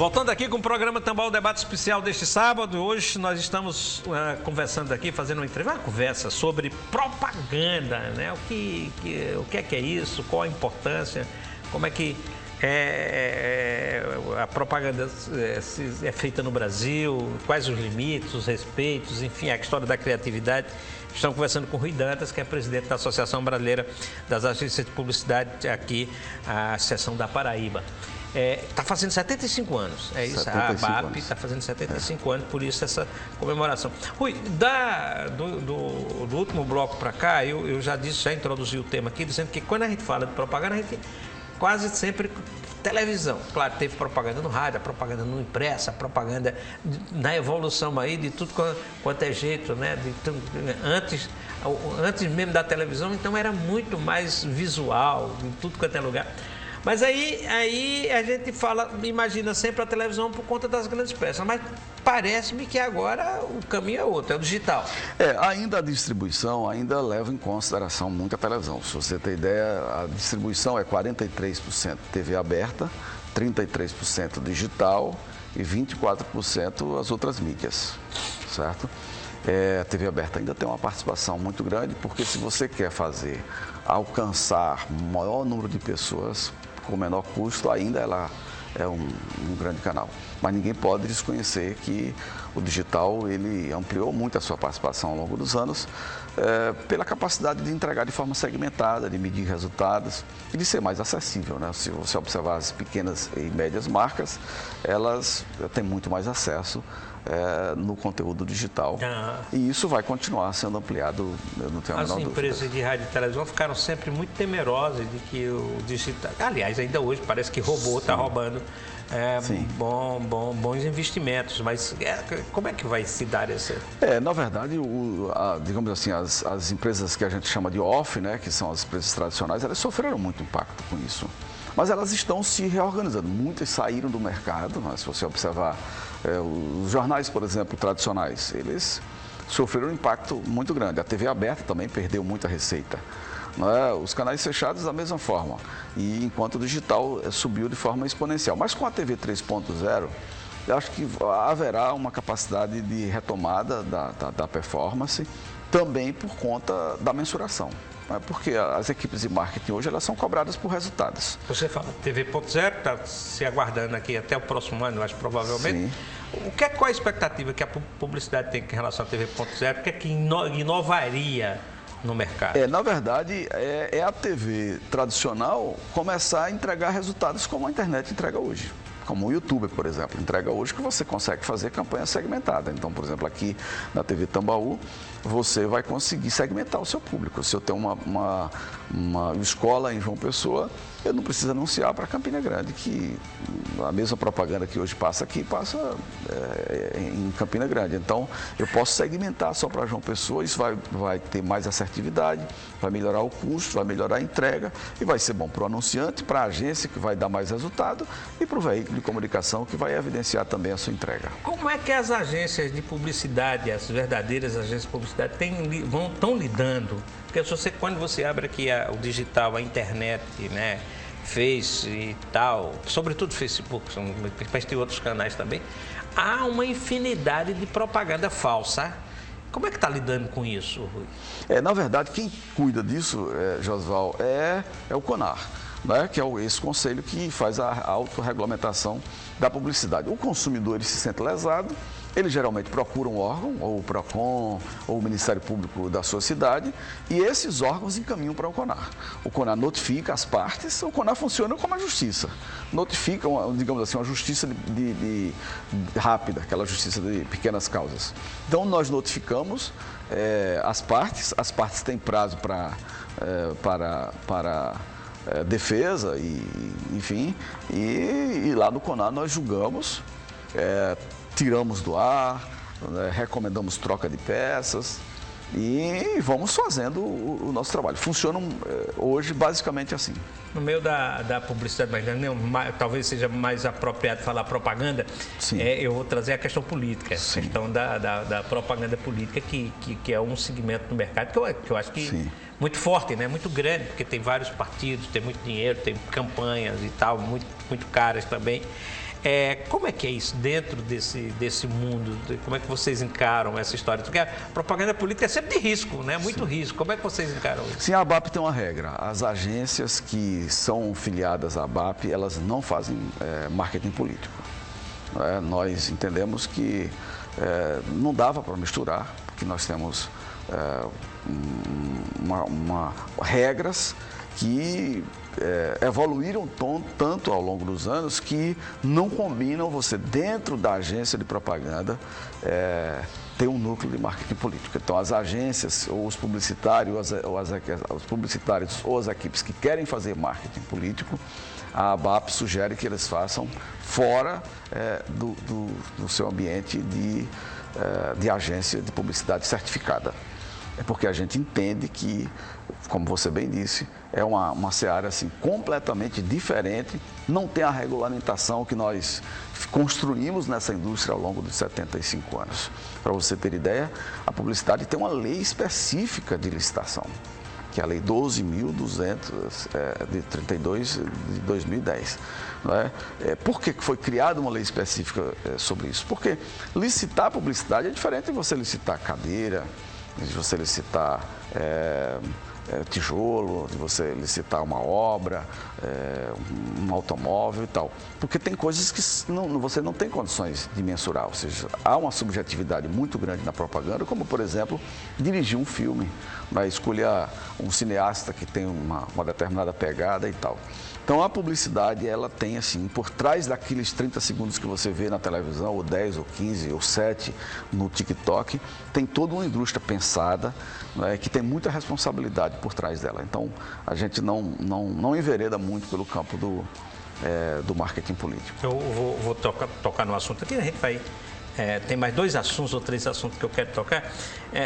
Voltando aqui com o programa Tambal Debate Especial deste sábado, hoje nós estamos conversando aqui, fazendo uma conversa sobre propaganda, né? O que é isso, qual a importância, como é que a propaganda é feita no Brasil, quais os limites, os respeitos, enfim, a história da criatividade. Estamos conversando com o Rui Dantas, que é presidente da Associação Brasileira das Agências de Publicidade, aqui, a seção da Paraíba. Está fazendo 75 anos, é isso? A ABAP está fazendo 75 anos, por isso essa comemoração. Rui, do último bloco para cá, eu já introduzi o tema aqui, dizendo que quando a gente fala de propaganda, a gente quase sempre televisão. Claro, teve propaganda no rádio, a propaganda no impresso, a propaganda na evolução aí de tudo quanto é jeito, né? Antes mesmo da televisão, então era muito mais visual, em tudo quanto é lugar. Mas aí a gente imagina sempre a televisão por conta das grandes peças, mas parece-me que agora o caminho é outro, é o digital. Ainda a distribuição ainda leva em consideração muito a televisão. Se você ter ideia, a distribuição é 43% TV aberta, 33% digital e 24% as outras mídias, certo? A TV aberta ainda tem uma participação muito grande, porque se você quer alcançar o maior número de pessoas com menor custo, ainda ela é um grande canal. Mas ninguém pode desconhecer que o digital ele ampliou muito a sua participação ao longo dos anos pela capacidade de entregar de forma segmentada, de medir resultados e de ser mais acessível, né? Se você observar as pequenas e médias marcas, elas têm muito mais acesso no conteúdo digital. E isso vai continuar sendo ampliado, eu não tenho a menor dúvida. As empresas de rádio e televisão ficaram sempre muito temerosas de que o digital... Aliás, ainda hoje parece que robô está roubando bons investimentos, mas como é que vai se dar esse... Na verdade, digamos assim, as empresas que a gente chama de off, né, que são as empresas tradicionais, elas sofreram muito impacto com isso. Mas elas estão se reorganizando. Muitas saíram do mercado, mas se você observar os jornais, por exemplo, tradicionais, eles sofreram um impacto muito grande. A TV aberta também perdeu muita receita. Os canais fechados da mesma forma. E enquanto o digital subiu de forma exponencial. Mas com a TV 3.0, eu acho que haverá uma capacidade de retomada da performance, também por conta da mensuração. Porque as equipes de marketing hoje elas são cobradas por resultados. Você fala TV.0, está se aguardando aqui até o próximo ano, acho provavelmente. Sim. Qual a expectativa que a publicidade tem em relação à TV.0? O que é que inovaria no mercado? Na verdade, é a TV tradicional começar a entregar resultados como a internet entrega hoje. Como o YouTube, por exemplo, entrega hoje que você consegue fazer campanha segmentada. Então, por exemplo, aqui na TV Tambaú, você vai conseguir segmentar o seu público. Se eu tenho uma escola em João Pessoa, eu não preciso anunciar para Campina Grande, que a mesma propaganda que hoje passa aqui, passa em Campina Grande. Então, eu posso segmentar só para João Pessoa, isso vai ter mais assertividade, vai melhorar o custo, vai melhorar a entrega e vai ser bom para o anunciante, para a agência, que vai dar mais resultado, e para o veículo de comunicação, que vai evidenciar também a sua entrega. Como é que as agências de publicidade, as verdadeiras agências de publicidade, estão lidando? Porque quando você abre aqui o digital, a internet, né, Face e tal, sobretudo Facebook, mas tem outros canais também, há uma infinidade de propaganda falsa. Como é que está lidando com isso, Rui? Na verdade, quem cuida disso, Josval, é o CONAR, né, que é esse conselho que faz a autorregulamentação da publicidade. O consumidor ele se sente lesado, ele geralmente procura um órgão, ou o PROCON, ou o Ministério Público da sua cidade, e esses órgãos encaminham para o CONAR. O CONAR notifica as partes, o CONAR funciona como a justiça. Notifica, digamos assim, uma justiça rápida, aquela justiça de pequenas causas. Então, nós notificamos as partes têm prazo para defesa, enfim, e lá no CONAR nós julgamos, tiramos do ar, recomendamos troca de peças e vamos fazendo o nosso trabalho. Funciona hoje basicamente assim. No meio da publicidade, mas talvez seja mais apropriado falar propaganda, eu vou trazer a questão política, a questão da propaganda política, que é um segmento do mercado que eu acho que muito forte, né? Muito grande, porque tem vários partidos, tem muito dinheiro, tem campanhas e tal, muito caras também. Como é que é isso dentro desse mundo? Como é que vocês encaram essa história? Porque a propaganda política é sempre de risco, né? Muito risco. Como é que vocês encaram isso? Sim, a ABAP tem uma regra. As agências que são filiadas à ABAP, elas não fazem marketing político. Nós entendemos que não dava para misturar, porque nós temos regras que evoluíram tanto ao longo dos anos que não combinam você, dentro da agência de propaganda, ter um núcleo de marketing político. Então, as agências, ou os publicitários, ou as equipes que querem fazer marketing político, a ABAP sugere que eles façam fora do seu ambiente de agência de publicidade certificada. É porque a gente entende que, como você bem disse, é uma seara assim, completamente diferente, não tem a regulamentação que nós construímos nessa indústria ao longo de 75 anos. Para você ter ideia, a publicidade tem uma lei específica de licitação, que é a Lei 12.200 de 32 de 2010. Não é? Por que foi criada uma lei específica sobre isso? Porque licitar publicidade é diferente de você licitar cadeira, de você licitar tijolo, de você licitar uma obra, um automóvel e tal. Porque tem coisas que você não tem condições de mensurar, ou seja, há uma subjetividade muito grande na propaganda, como, por exemplo, dirigir um filme, escolher um cineasta que tem uma determinada pegada e tal. Então, a publicidade, ela tem, assim, por trás daqueles 30 segundos que você vê na televisão, ou 10, ou 15, ou 7 no TikTok, tem toda uma indústria pensada, que tem muita responsabilidade por trás dela. Então, a gente não envereda muito pelo campo do marketing político. Eu vou tocar no assunto aqui, a gente vai... tem mais 2 assuntos ou 3 assuntos que eu quero tocar.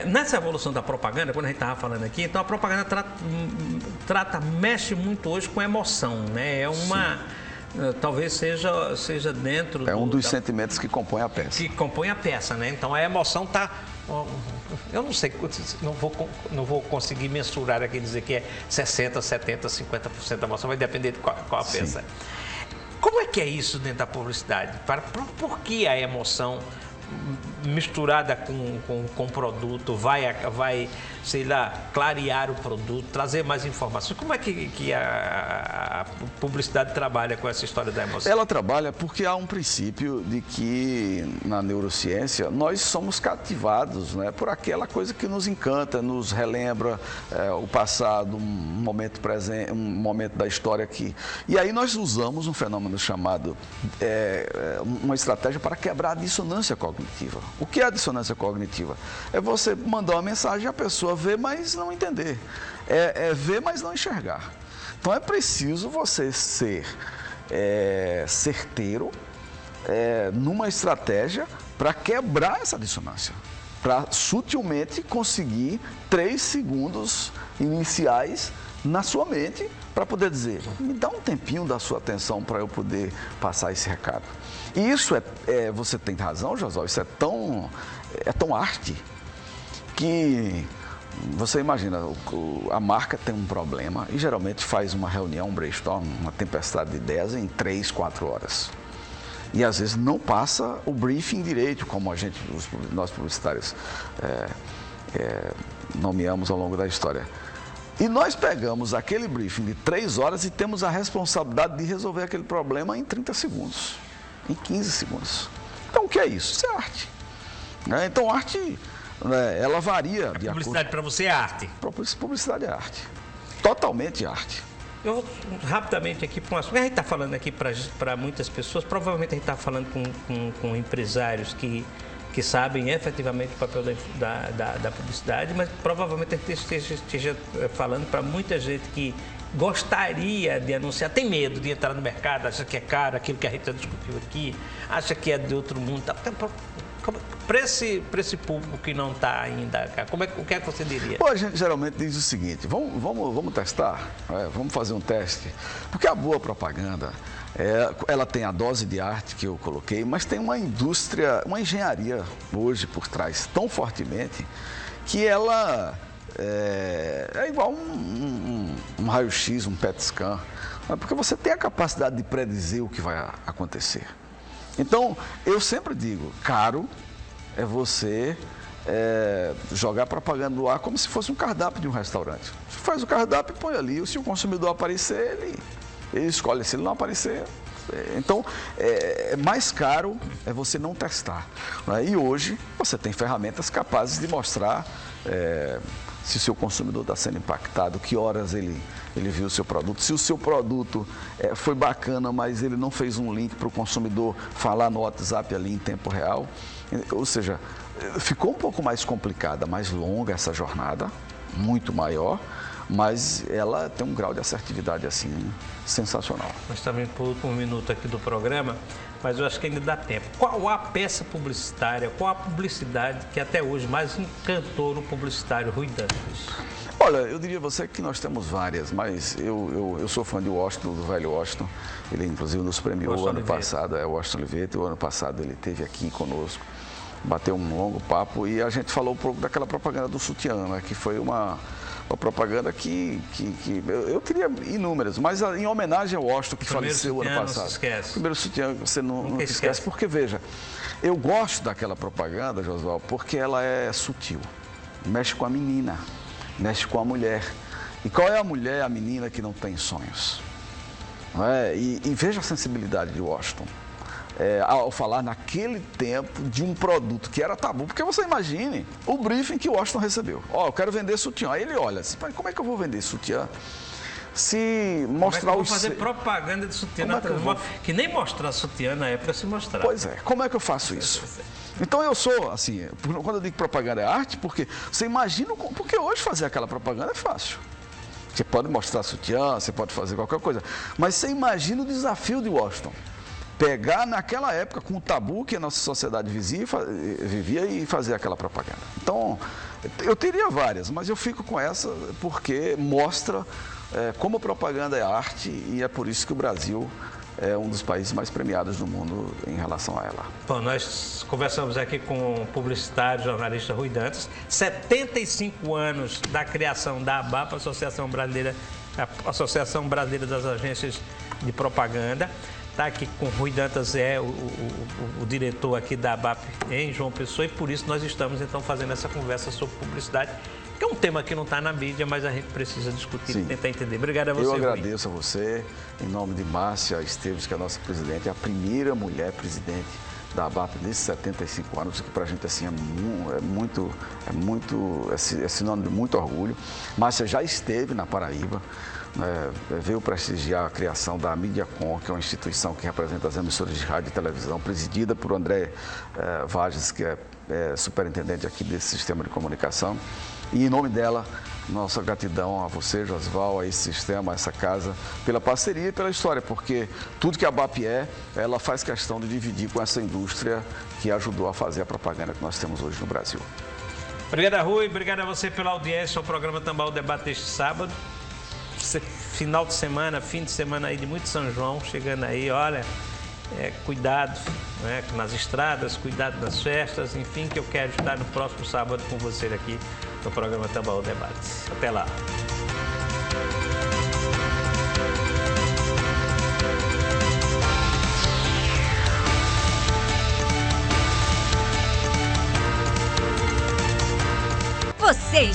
Nessa evolução da propaganda, quando a gente estava falando aqui, então a propaganda mexe muito hoje com emoção, né? Talvez seja dentro... É um dos sentimentos que compõe a peça. Que compõe a peça, né? Então a emoção está... Eu não sei, não vou conseguir mensurar aqui, dizer que é 60%, 70%, 50% da emoção, vai depender de qual a peça é. Como é que é isso dentro da publicidade? Por que a emoção misturada com o produto vai, sei lá, clarear o produto, trazer mais informações? Como é que a publicidade trabalha com essa história da emoção? Ela trabalha porque há um princípio de que, na neurociência, nós somos cativados, né, por aquela coisa que nos encanta, nos relembra o passado, um momento presente, um momento da história aqui. E aí nós usamos um fenômeno chamado, uma estratégia para quebrar a dissonância cognitiva. O que é a dissonância cognitiva? É você mandar uma mensagem e a pessoa ver, mas não entender. É ver, mas não enxergar. Então é preciso você ser certeiro numa estratégia para quebrar essa dissonância. Para sutilmente conseguir 3 segundos iniciais na sua mente para poder dizer, me dá um tempinho da sua atenção para eu poder passar esse recado. E isso você tem razão, José, isso é tão arte que você imagina, a marca tem um problema e geralmente faz uma reunião, um brainstorm, uma tempestade de ideias em 3, 4 horas. E às vezes não passa o briefing direito, como nós publicitários nomeamos ao longo da história. E nós pegamos aquele briefing de 3 horas e temos a responsabilidade de resolver aquele problema em 30 segundos, em 15 segundos. Então, o que é isso? Isso é arte. Então, arte, ela varia. A publicidade para você é arte? Publicidade é arte. Totalmente arte. Eu vou rapidamente aqui para um assunto. A gente está falando aqui para muitas pessoas, provavelmente a gente está falando com empresários que sabem efetivamente o papel da publicidade, mas provavelmente a gente esteja falando para muita gente que gostaria de anunciar, tem medo de entrar no mercado, acha que é caro, aquilo que a gente já discutiu aqui, acha que é de outro mundo. Para esse público que não está ainda, o que é que você diria? Pô, a gente geralmente diz o seguinte, vamos testar, vamos fazer um teste, porque a boa propaganda, ela tem a dose de arte que eu coloquei, mas tem uma indústria, uma engenharia hoje por trás tão fortemente que ela é igual um raio-x, um PET scan, porque você tem a capacidade de predizer o que vai acontecer. Então, eu sempre digo, caro é você jogar propaganda no ar como se fosse um cardápio de um restaurante. Você faz o cardápio e põe ali, se o consumidor aparecer, ele escolhe, se ele não aparecer... Então, mais caro é você não testar. Né? E hoje, você tem ferramentas capazes de mostrar se o seu consumidor está sendo impactado, que horas ele viu o seu produto, se o seu produto foi bacana, mas ele não fez um link para o consumidor falar no WhatsApp ali em tempo real. Ou seja, ficou um pouco mais complicada, mais longa essa jornada, muito maior, mas ela tem um grau de assertividade assim sensacional. Nós estamos indo para o último minuto aqui do programa, mas eu acho que ainda dá tempo. Qual a peça publicitária, qual a publicidade que até hoje mais encantou no publicitário Rui Dantas? Olha, eu diria a você que nós temos várias, mas eu sou fã de Washington, do velho Washington. Ele inclusive nos premiou o ano passado, Washington Olivetti, o ano passado ele esteve aqui conosco, bateu um longo papo e a gente falou um pouco daquela propaganda do sutiã, né, que foi uma propaganda que eu teria inúmeras, mas em homenagem ao Washington, que faleceu ano passado. Não se esquece. Primeiro sutiã você não esquece, porque veja, eu gosto daquela propaganda, Josval, porque ela é sutil, mexe com a menina, mexe com a mulher. E qual é a mulher, a menina que não tem sonhos? Não é? E veja a sensibilidade de Washington. Ao falar naquele tempo de um produto que era tabu, porque você imagine o briefing que o Washington recebeu. Eu quero vender sutiã. Aí ele olha assim, como é que eu vou vender sutiã? Se mostrar como é que eu vou fazer propaganda de sutiã na televisão, que nem mostrar sutiã na época se mostrava. Pois é, como é que eu faço isso? Então eu sou, assim, quando eu digo propaganda é arte, porque você imagina, porque hoje fazer aquela propaganda é fácil. Você pode mostrar sutiã, você pode fazer qualquer coisa, mas você imagina o desafio de Washington. Pegar naquela época com o tabu que a nossa sociedade vivia e fazer aquela propaganda. Então, eu teria várias, mas eu fico com essa porque mostra como a propaganda é arte e é por isso que o Brasil é um dos países mais premiados do mundo em relação a ela. Bom, nós conversamos aqui com o publicitário, jornalista Rui Dantas, 75 anos da criação da ABAP, Associação Brasileira das Agências de Propaganda. Está aqui com o Rui Dantas, o diretor aqui da ABAP em João Pessoa, e por isso nós estamos então fazendo essa conversa sobre publicidade, que é um tema que não está na mídia, mas a gente precisa discutir e tentar entender. Obrigado a você, Eu agradeço a você, em nome de Márcia Esteves, que é a nossa presidente, a primeira mulher presidente da ABAP nesses 75 anos, que para a gente assim, é sinônimo de muito orgulho. Márcia já esteve na Paraíba, veio prestigiar a criação da Mediacom, que é uma instituição que representa as emissoras de rádio e televisão, presidida por André Vages, que é superintendente aqui desse sistema de comunicação. E em nome dela, nossa gratidão a você, Josval, a esse sistema, a essa casa, pela parceria e pela história, porque tudo que a ABAP ela faz questão de dividir com essa indústria que ajudou a fazer a propaganda que nós temos hoje no Brasil. Obrigado, Rui. Obrigado a você pela audiência ao programa Tambal Debate deste sábado. Final de semana, fim de semana aí de muito São João, chegando aí, olha, cuidado nas estradas, cuidado nas festas, enfim, que eu quero estar no próximo sábado com você aqui no programa Tambal Debate. Até lá. Você